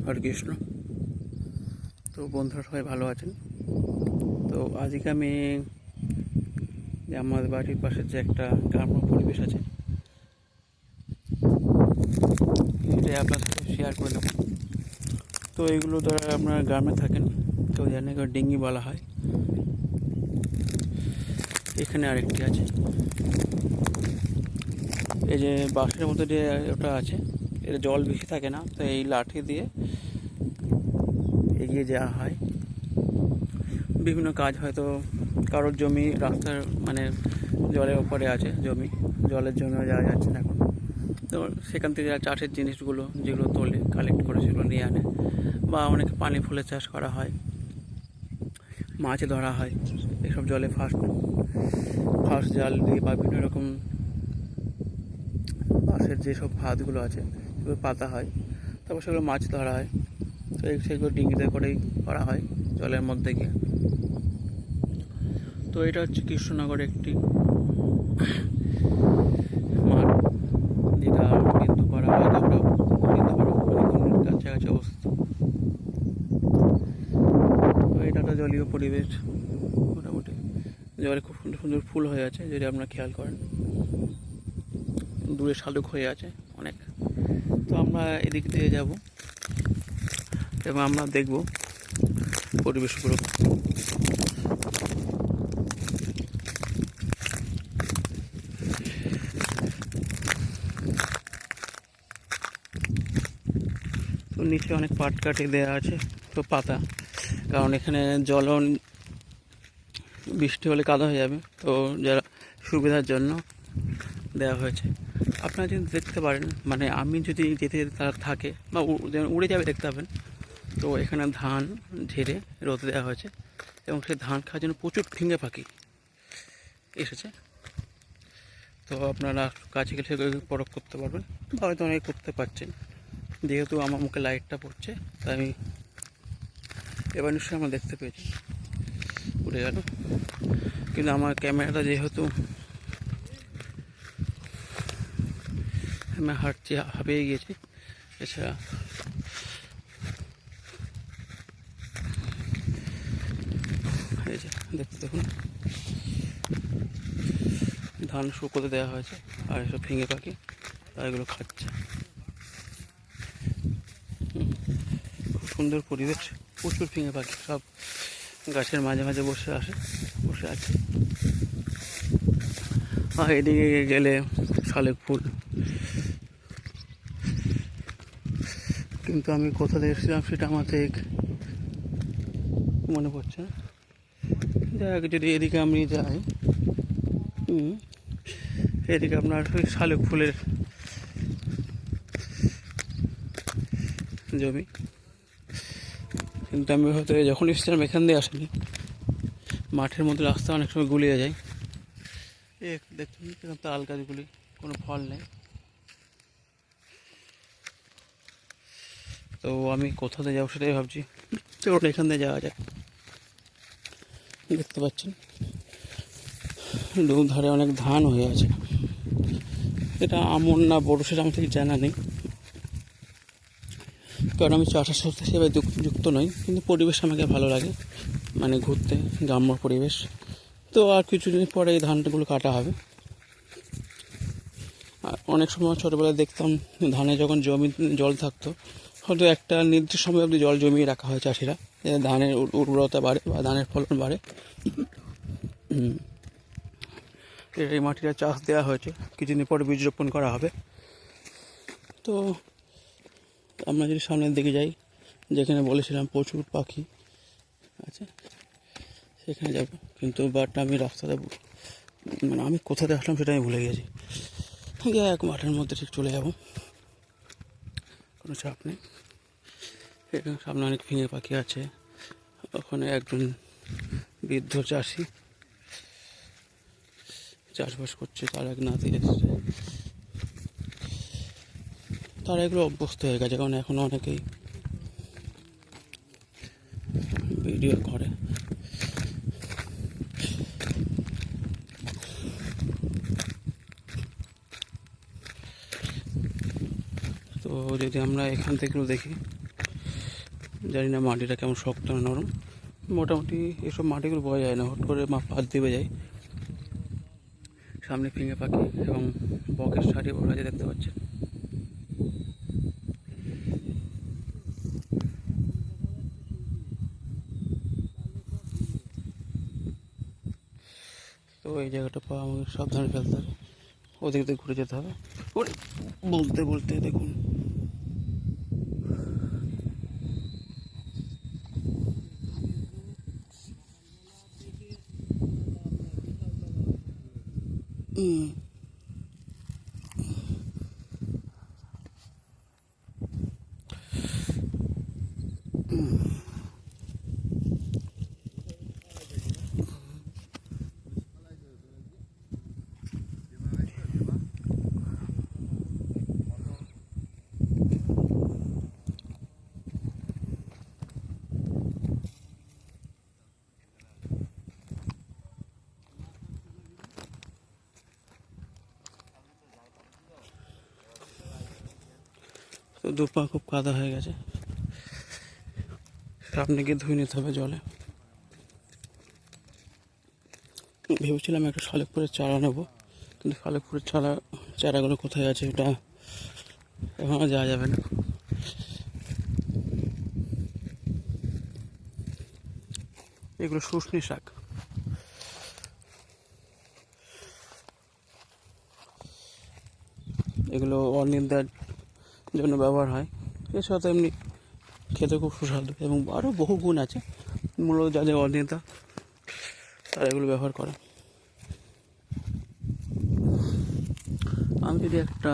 হরে কৃষ্ণ। তো বন্ধুরা সবাই ভালো আছেন? তো আজকে আমি যে আমাদের বাড়ির পাশে যে একটা গ্রাম্য পরিবেশ আছে সেটাই আপনার সাথে শেয়ার করে দেবো। তো এইগুলো যারা আপনার গ্রামে থাকেন তো জানেন ডিঙ্গি বলা হয়। এখানে আরেকটি আছে, এই যে বাঁশের মধ্যে যে ওটা আছে, এর জল বেশি থাকে না, তো এই লাঠি দিয়ে এগিয়ে যাওয়া হয়। বিভিন্ন কাজ, হয়তো কারোর জমি রাস্তার মানে জলের ওপরে আছে, জমি জলের জন্য যাওয়া যাচ্ছে না এখন, তো সেখান থেকে চাষের জিনিসগুলো যেগুলো তোলে কালেক্ট করে সেগুলো নিয়ে আনে, বা অনেক পানি ফুলের চাষ করা হয়, মাছ ধরা হয় এসব জলে। ফার্স্ট জাল দিয়ে বা বিভিন্ন রকম বাঁশের যেসব ফাঁদগুলো আছে সেগুলো পাতা হয়, তারপর সেগুলো মাছ ধরা হয়। তো সেগুলো ডিঙ্গিতে করেই করা হয় জলের মধ্যে গিয়ে। তো এটা হচ্ছে কৃষ্ণনগর একটি মাঠ, যেটা বিন্দুপাড়া বা বিন্দুপাড়ার কাছাকাছি অবস্থিত। তো এটা একটা জলীয় পরিবেশ, মোটামুটি জলে খুব সুন্দর সুন্দর ফুল হয়ে আছে, যদি আপনারা খেয়াল করেন। দূরে শালুক হয়ে আছে অনেক। তো আমরা এদিক দিয়ে যাব এবং আমরা দেখব পরিবেশগুলো। তো নিচে অনেক পাট কাটি দেওয়া আছে, তো পাতা, কারণ এখানে জল বৃষ্টি হলে কাদা হয়ে যাবে, তো যারা সুবিধার জন্য দেওয়া হয়েছে। আপনারা যদি দেখতে পারেন, মানে আমি যদি যেতে তারা থাকে বা যেমন উড়ে যাবে দেখতে পাবেন। তো এখানে ধান ঝেড়ে রোদে দেওয়া হয়েছে এবং সেই ধান খাওয়ার জন্য প্রচুর ফিঙে পাখি এসেছে। তো আপনারা কাছে গেলে সেগুলো পরখ করতে পারবেন, বা হয়তো অনেকে করতে পারছেন। যেহেতু আমার মুখে লাইটটা পড়ছে তাই আমি এবার নিশ্চয়ই আমরা দেখতে পেয়েছি, উড়ে গেল। কিন্তু আমার ক্যামেরাটা যেহেতু আমি হাঁটছি, হাঁপিয়ে গিয়েছি। এছাড়া এই যে দেখতে দেখুন, ধান শুকোতে দেওয়া হয়েছে আর এসব ফিঙে পাখি আর এগুলো খাচ্ছে। খুব সুন্দর পরিবেশ, প্রচুর ফিঙে পাখি সব গাছের মাঝে মাঝে বসে আছে। আর এদিকে গেলে শালিক ফুল, কিন্তু আমি কোথা থেকে এসেছিলাম সেটা আমার ঠিক মনে পড়ছে না। যাই হোক, যদি এদিকে আমি যাই, এদিকে আপনার শালিক ফুলের জমি, কিন্তু আমি হয়তো যখন এসেছিলাম এখান দিয়ে আসেনি। মাঠের মধ্যে রাস্তা অনেক সময় গুলিয়ে যায়। দেখুন তাল গাছগুলি কোনো ফল নেই। তো আমি কোথাতে যাবো সেটাই ভাবছি, তো এখান দিয়ে যাওয়া যায়। দেখতে পাচ্ছেন দুধারে অনেক ধান হয়ে আছে। এটা আমন না বড়শির আমার ঠিক জানা নেই, কারণ আমি চাষের সাথে সেভাবে যুক্ত নই। কিন্তু পরিবেশ আমাকে ভালো লাগে, মানে ঘুরতে, গ্রাম্য পরিবেশ। তো আর কিছুদিন পরে এই ধানগুলো কাটা হবে। আর অনেক সময় ছোটোবেলায় দেখতাম ধানে যখন জমি জল থাকতো, হয়তো একটা নির্দিষ্ট সময় অবধি জল জমিয়ে রাখা হয় চাষিরা, ধানের উর্বরতা বাড়ে বা ধানের ফলন বাড়ে। এই মাটিটা চাষ দেওয়া হয়েছে, কিছুদিন পরে বীজ রোপণ করা হবে। তো আমরা যদি সামনের দিকে যাই, যেখানে বলেছিলাম প্রচুর পাখি আছে সেখানে যাব, কিন্তু বাট আমি রাস্তাটা মানে আমি কোথাতে আসলাম সেটা আমি ভুলে গেছি। এক মাঠের মধ্যে ঠিক চলে যাব, কোনো চাপ নেই। এখানে সামনে অনেক ফিঙে পাখি আছে। ওখানে একজন বৃদ্ধ চাষি চাষবাস করছে, তার এক নাতি এসেছে। তারা এগুলো অভ্যস্ত হয়ে গেছে, কারণ এখন অনেকেই ভিডিও করে। তো যদি আমরা এখান থেকেও দেখি, জানি না মাটিটা কেমন শক্ত না নরম। মোটামুটি এসব মাটিগুলো বোঝা যায় না, হট করে পা দিবে যায়। সামনে ফিঙে পাখি এবং বকের সারি ওরা যে দেখতে পাচ্ছেন। তো এই জায়গাটা পা আমাকে সাবধানে ফেলতে হবে, ওদিক দিয়ে ঘুরে যেতে হবে। বলতে বলতে দেখুন তো দু পা খুব কাদা হয়ে গেছে, সামনে গিয়ে ধুয়ে নিতে হবে জলে। ভেবেছিলাম একটা শালিকপুরের চারা নেবো, কিন্তু শালিকপুরের চারাগুলো কোথায় আছে এটা এখন যাওয়া যাবে না। এগুলো শুশনি শাক, এগুলো অনিন্দার জন্য ব্যবহার হয়। এছাড়া এমনি খেতে খুব সুস্বাদু এবং আরও বহু গুণ আছে। মূলত যাদের অনিন্দা তারা এগুলো ব্যবহার করে। আমি যদি একটা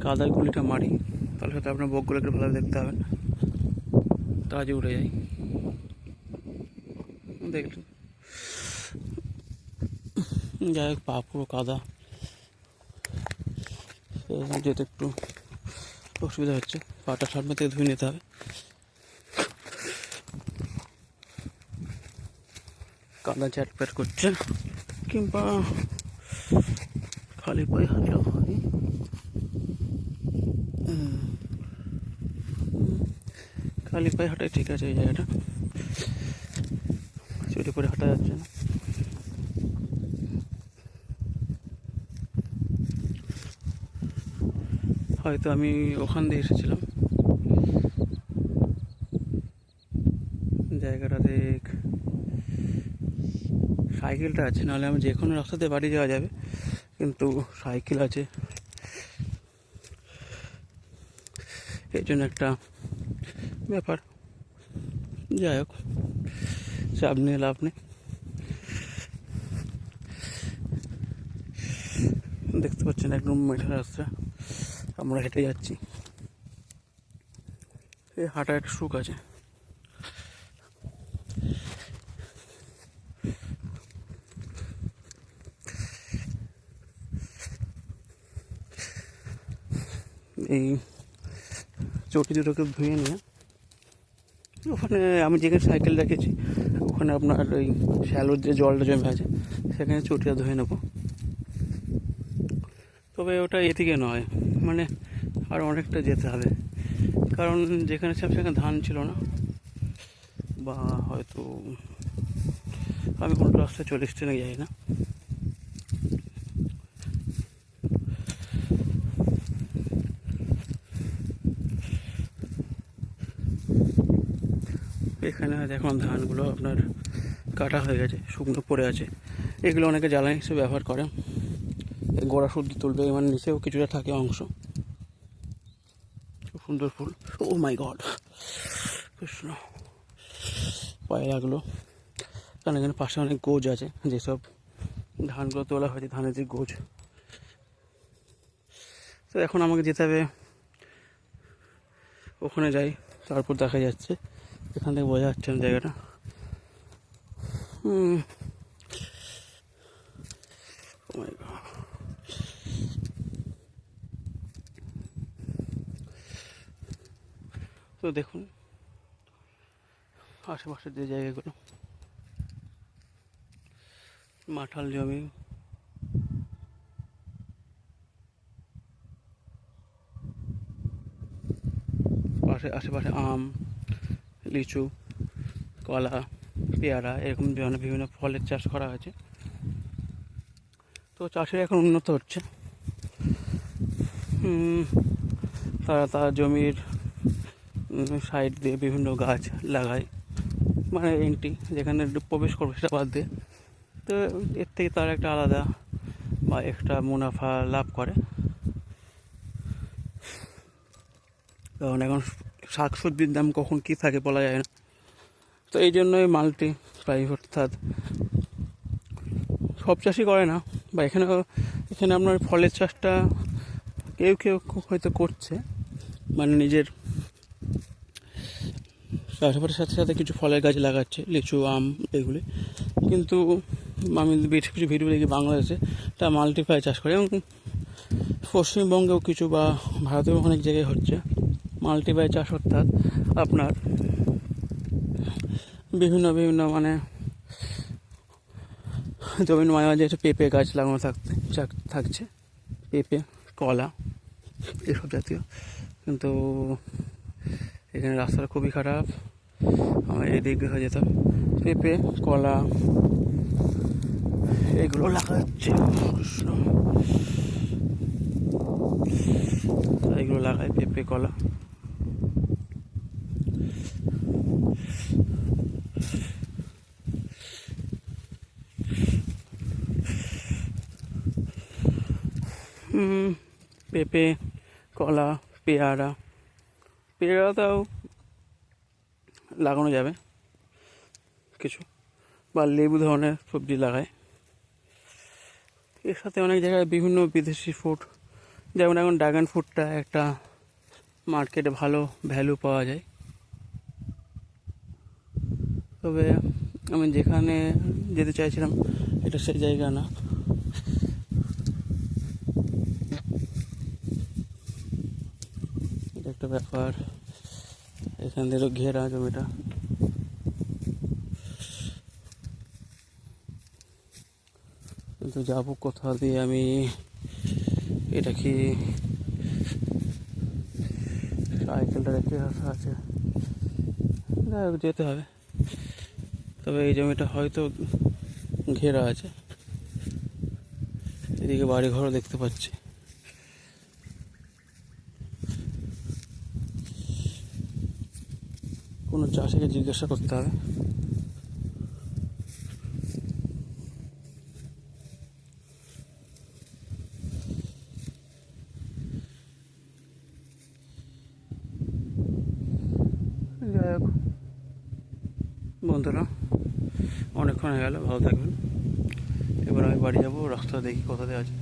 কাদার গুলিটা মারি তাহলে হয়তো আপনার বকগুলোকে ভালো দেখতে হবে, তাড়াতাড়ি উঠে যায়। দেখলেন, যাই হোক পা পুরো কাদা, যেতে একটু অসুবিধা হচ্ছে। পাটা সামনে থেকে ধুয়ে নিতে হবে, কাদা চ্যাটপ্যাট করছে। কিংবা খালি পায়ে হাঁটলেও হয়। খালি পায়ে হাঁটাই ঠিক আছে। এই জায়গাটা চুরি করে হাঁটা যাচ্ছে না। হয়তো আমি ওখান দিয়ে এসেছিলাম। জায়গাটা দেখ, সাইকেলটা আছে, নাহলে আমি যে কোনো রাস্তাতে বাড়ি যাওয়া যাবে, কিন্তু সাইকেল আছে, এই জন্য একটা ব্যাপার। যাই হোক, চাপ নিয়ে লাভ নেই। দেখতে পাচ্ছেন একদম মেঠা রাস্তা, আমরা হেঁটে যাচ্ছি। এই হাঁটা একটা সুখ আছে। এই চটি দুটোকে ধুয়ে নিয়ে ওখানে আমি যেখানে সাইকেল রেখেছি ওখানে আপনার ওই শ্যালোর যে জলটা জমে আছে সেখানে চটিটা ধুয়ে নেবো। তবে ওটা এদিকে নয়, মানে আর অনেকটা যেতে হবে, কারণ যেখানে ছিলাম সেখানে ধান ছিল না, বা হয়তো আমি কোনো রাস্তায় চলে এসছি না, যাই না। এখানে এখন ধানগুলো আপনার কাটা হয়ে গেছে, শুকনো পড়ে আছে। এগুলো অনেকে জ্বালানি হিসেবে ব্যবহার করে, গোড়া শুদ্ধ তুলবে, মানে নিচেও কিছুটা থাকে অংশ। খুব সুন্দর ফুল। ও মাই গড, কৃষ্ণ, পায়ে লাগলো। কারণ এখানে পাশে অনেক গোজ আছে, যেসব ধানগুলো তোলা হয়েছে, ধানের যে গোজ। তো এখন আমাকে যেতে হবে, ওখানে যাই, তারপর দেখা যাচ্ছে। এখান থেকে বোঝা যাচ্ছে না জায়গাটা। তো দেখুন আশেপাশের যে জায়গাগুলো, মাঠাল জমি, আশেপাশে আম, লিচু, কলা, পেয়ারা এরকম বিভিন্ন ফলের চাষ করা হয়েছে। তো চাষের এখন উন্নত হচ্ছে। তারা জমির সাইড দিয়ে বিভিন্ন গাছ লাগায়, মানে এন্ট্রি যেখানে প্রবেশ করবে সেটা বাদ দিয়ে। তো এর থেকে তারা একটা আলাদা বা এক্সট্রা মুনাফা লাভ করে। কারণ এখন শাকসবজির দাম কখন কী থাকে বলা যায় না। তো এই জন্যই মাল্টি প্রাইভেট, অর্থাৎ সব চাষই করে না, বা এখানে আপনার ফলের চাষটা কেউ হয়তো করছে, মানে নিজের চাষাবাদের সাথে সাথে কিছু ফলের গাছ লাগাচ্ছে, লিচু, আম এগুলি। কিন্তু আমি বেশ কিছু ভিডিও দেখি বাংলাদেশে তা মাল্টিপ্লাই চাষ করে, এবং পশ্চিমবঙ্গেও কিছু বা ভারতেও অনেক জায়গায় হচ্ছে মাল্টিপ্লাই চাষ। অর্থাৎ আপনার বিভিন্ন মানে জমির মাঝে মাঝে পেঁপে গাছ লাগানো থাকছে, পেঁপে, কলা এসব জাতীয়। কিন্তু এখানে রাস্তাটা খুবই খারাপ, আমার এদিক দিয়ে হয়ে যেতাম। পেঁপে, কলা এগুলো লাগাচ্ছে, এগুলো লাগায় পেঁপে, কলা। পেঁপে, কলা, পেয়ারাটাও লাগানো যাবে কিছু, বা লেবু ধরনের সবজি লাগায়। এর সাথে অনেক জায়গায় বিভিন্ন বিদেশি ফুড, যেমন এখন ড্রাগন ফ্রুটটা একটা মার্কেটে ভালো ভ্যালু পাওয়া যায়। তবে আমি যেখানে যেতে চাইছিলাম এটা সেই জায়গা না। এটা একটা ব্যাপার, এখান থেকে ঘেরা জমিটা। কিন্তু যাবো কোথা দিয়ে আমি, এটা কি সাইকেলটা রেখে আসা আছে, যেতে হবে। তবে এই জমিটা হয়তো ঘেরা আছে, এদিকে বাড়িঘরও দেখতে পাচ্ছি। কোনো চাষিকে জিজ্ঞাসা করতে হবে। যাই হোক বন্ধুরা, অনেকক্ষণ হয়ে গেল, ভালো থাকবেন। এবার আমি বাড়ি যাবো, রাস্তা দেখি কোথাতে আছে।